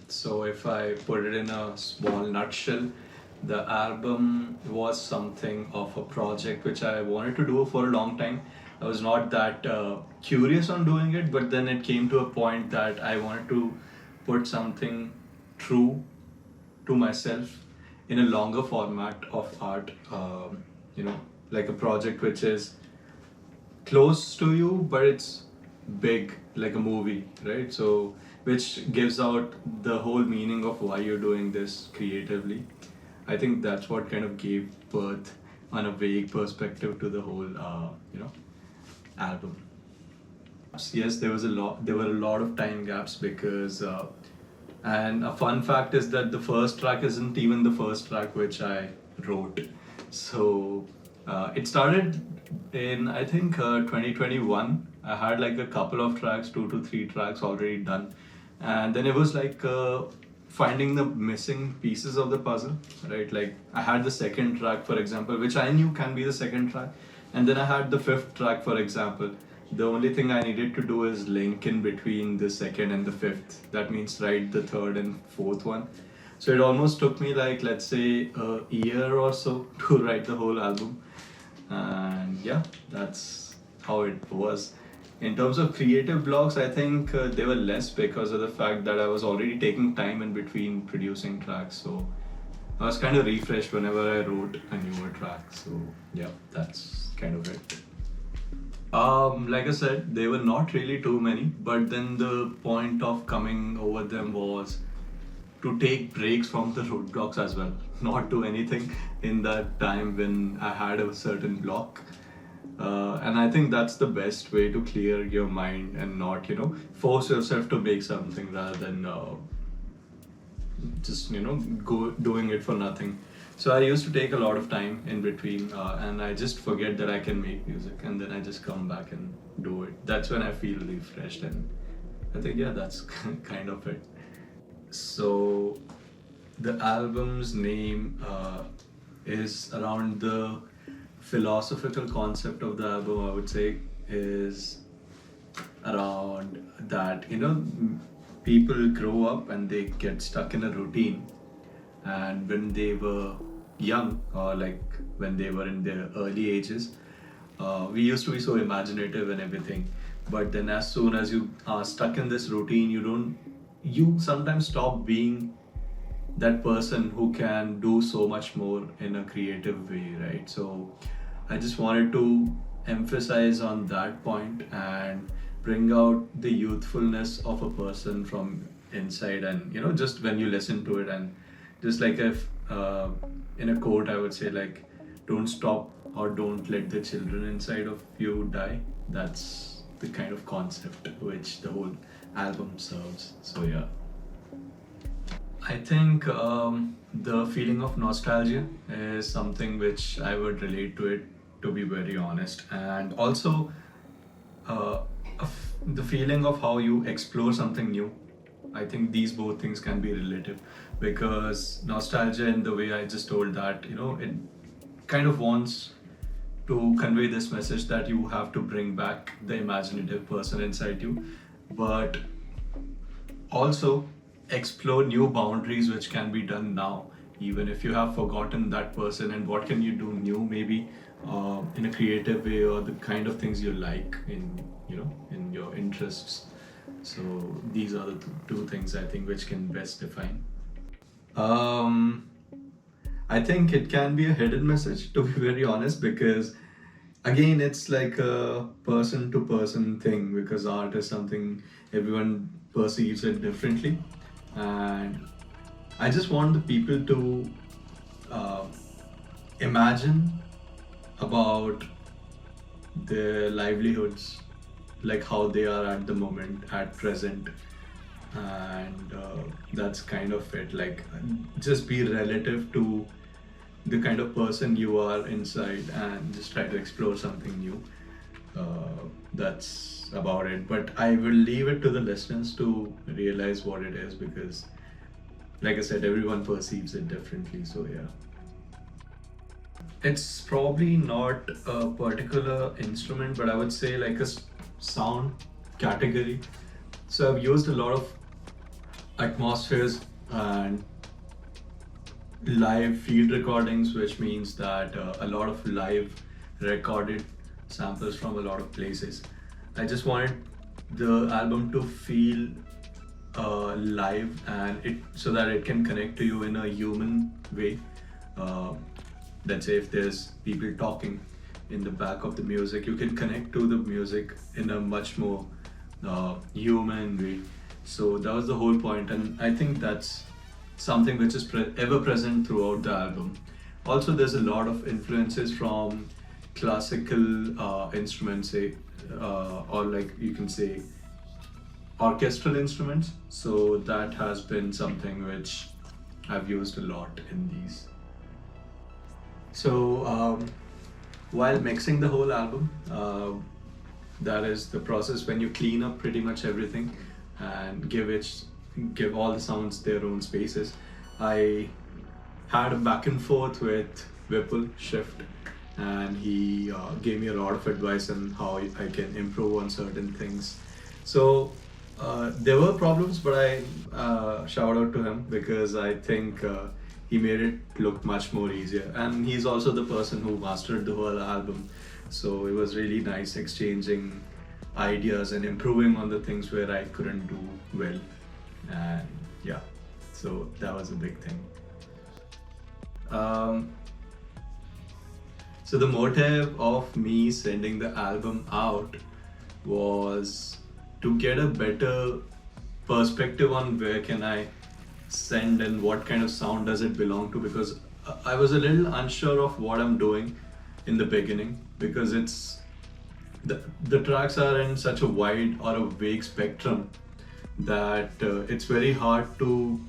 So if I put it in a small nutshell, the album was something of a project which I wanted to do for a long time. I was not that curious on doing it, but then it came to a point that I wanted to put something true to myself in a longer format of art. Like a project which is close to you, but it's big, like a movie, right? So, which gives out the whole meaning of why you're doing this creatively. I think that's what kind of gave birth on a vague perspective to the whole, album. Yes, there was a lot. There were a lot of time gaps because, and a fun fact is that the first track isn't even the first track which I wrote. So it started in I think 2021. I had like a couple of tracks, 2 to 3 tracks already done, and then it was like finding the missing pieces of the puzzle, right? Like I had the second track, for example, which I knew can be the second track, and then I had the fifth track, for example. The only thing I needed to do is link in between the second and the fifth. That means write the third and fourth one. So it almost took me like, let's say, a year or so to write the whole album. And yeah, that's how it was. In terms of creative blocks, I think they were less because of the fact that I was already taking time in between producing tracks. So I was kind of refreshed whenever I wrote a newer track. So yeah, that's kind of it. Like I said, they were not really too many, but then the point of coming over them was to take breaks from the roadblocks as well, not do anything in that time when I had a certain block. And I think that's the best way to clear your mind and not, force yourself to make something rather than just, go doing it for nothing. So I used to take a lot of time in between, and I just forget that I can make music, and then I just come back and do it. That's when I feel refreshed, and I think yeah, that's kind of it. So the album's name is around the philosophical concept of the album. I would say is around that people grow up and they get stuck in a routine, and when they were young or like when they were in their early ages, we used to be so imaginative and everything, but then as soon as you are stuck in this routine, you sometimes stop being that person who can do so much more in a creative way, right? So I just wanted to emphasize on that point and bring out the youthfulness of a person from inside, and just when you listen to it, and just like if in a quote I would say like, don't stop or don't let the children inside of you die. That's the kind of concept which the whole album serves. So yeah, I think the feeling of nostalgia is something which I would relate to it, to be very honest, and also uh, the feeling of how you explore something new. I think these both things can be relative, because nostalgia, in the way I just told that, it kind of wants to convey this message that you have to bring back the imaginative person inside you, but also explore new boundaries which can be done now, even if you have forgotten that person, and what can you do new, maybe in a creative way, or the kind of things you like in your interests. So these are the two things I think which can best define. um, I think it can be a hidden message, to be very honest, because again, it's like a person to person thing, because art is something everyone perceives it differently. And I just want the people to uh, imagine about their livelihoods, like how they are at the moment, at present. And that's kind of it. Like, just be relative to the kind of person you are inside and just try to explore something new. That's about it. But I will leave it to the listeners to realize what it is, because, like I said, everyone perceives it differently. So, yeah. It's probably not a particular instrument, but I would say like a sound category. So, I've used a lot of atmospheres and live field recordings, which means that a lot of live recorded samples from a lot of places. I just wanted the album to feel live, and it so that it can connect to you in a human way. Uh, let's say if there's people talking in the back of the music, you can connect to the music in a much more human way. So that was the whole point, and I think that's something which is ever present throughout the album. Also, there's a lot of influences from classical instruments, say, or like you can say orchestral instruments. So that has been something which I've used a lot in these. So while mixing the whole album, that is the process when you clean up pretty much everything and give all the sounds their own spaces. I had a back and forth with Vipul Shift, and he gave me a lot of advice on how I can improve on certain things. So there were problems, but I shout out to him because I think he made it look much more easier. And he's also the person who mastered the whole album. So it was really nice exchanging ideas and improving on the things where I couldn't do well. And yeah, so that was a big thing. Um, so the motive of me sending the album out was to get a better perspective on where can I send and what kind of sound does it belong to, because I was a little unsure of what I'm doing in the beginning, because the tracks are in such a wide or a vague spectrum that it's very hard to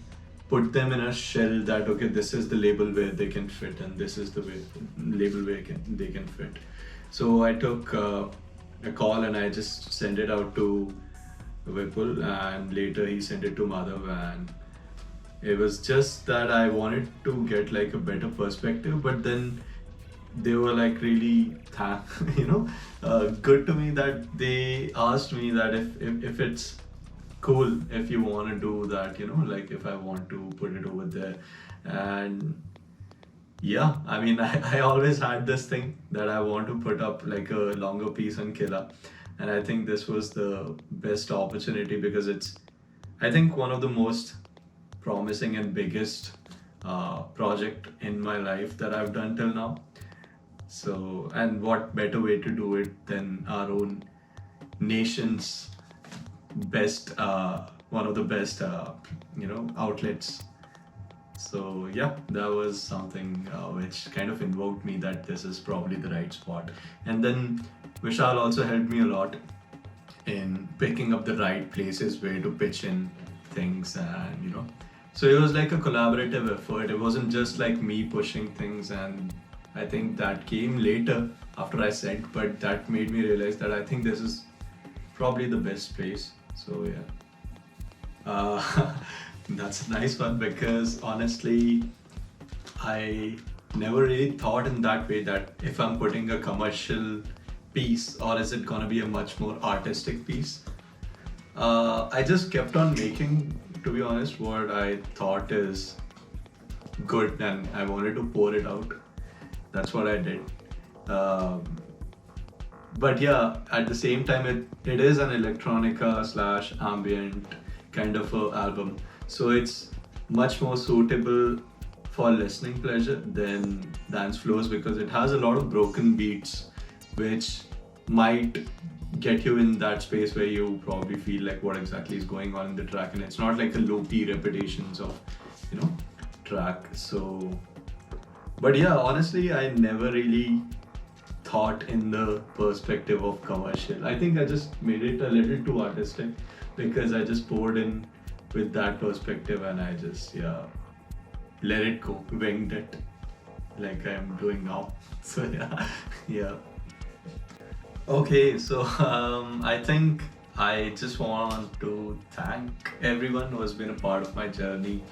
put them in a shell that okay, this is the label where they can fit and this is the label where they can fit. So I took a call and I just sent it out to Vipul, and later he sent it to Madhav, and it was just that I wanted to get like a better perspective, but then they were like really good to me that they asked me that if it's cool if you want to do that, like if I want to put it over there. And yeah, I mean, I always had this thing that I want to put up like a longer piece on Qilla, and I think this was the best opportunity because it's, I think, one of the most promising and biggest project in my life that I've done till now. So, and what better way to do it than our own nation's best, one of the best, outlets. So yeah, that was something which kind of invoked me that this is probably the right spot. And then Vishal also helped me a lot in picking up the right places where to pitch in things, and so it was like a collaborative effort. It wasn't just like me pushing things, and I think that came later after I sent, but that made me realize that I think this is probably the best place. So yeah, that's a nice one because honestly, I never really thought in that way that if I'm putting a commercial piece or is it gonna be a much more artistic piece. I just kept on making, to be honest, what I thought is good and I wanted to pour it out. That's what I did. Um, but yeah, at the same time, it is an electronica slash ambient kind of a album. So it's much more suitable for listening pleasure than dance floors because it has a lot of broken beats which might get you in that space where you probably feel like what exactly is going on in the track, and it's not like a loopy repetitions of track. So but yeah, honestly, I never really thought in the perspective of commercial. I think I just made it a little too artistic because I just poured in with that perspective and I just let it go, winged it like I'm doing now. So yeah. Okay, so I think I just want to thank everyone who has been a part of my journey,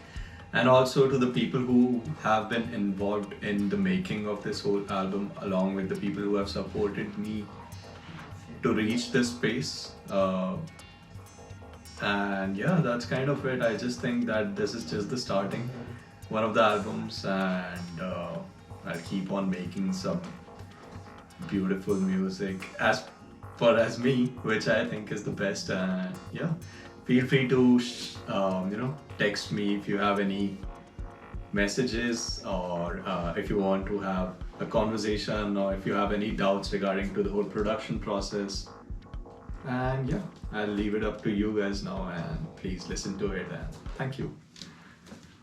and also to the people who have been involved in the making of this whole album, along with the people who have supported me to reach this space. And yeah, that's kind of it. I just think that this is just the starting one of the albums, and I'll keep on making some beautiful music as for as me, which I think is the best. And yeah, feel free to text me if you have any messages, or if you want to have a conversation, or if you have any doubts regarding to the whole production process. And yeah, I'll leave it up to you guys now, and please listen to it, and thank you.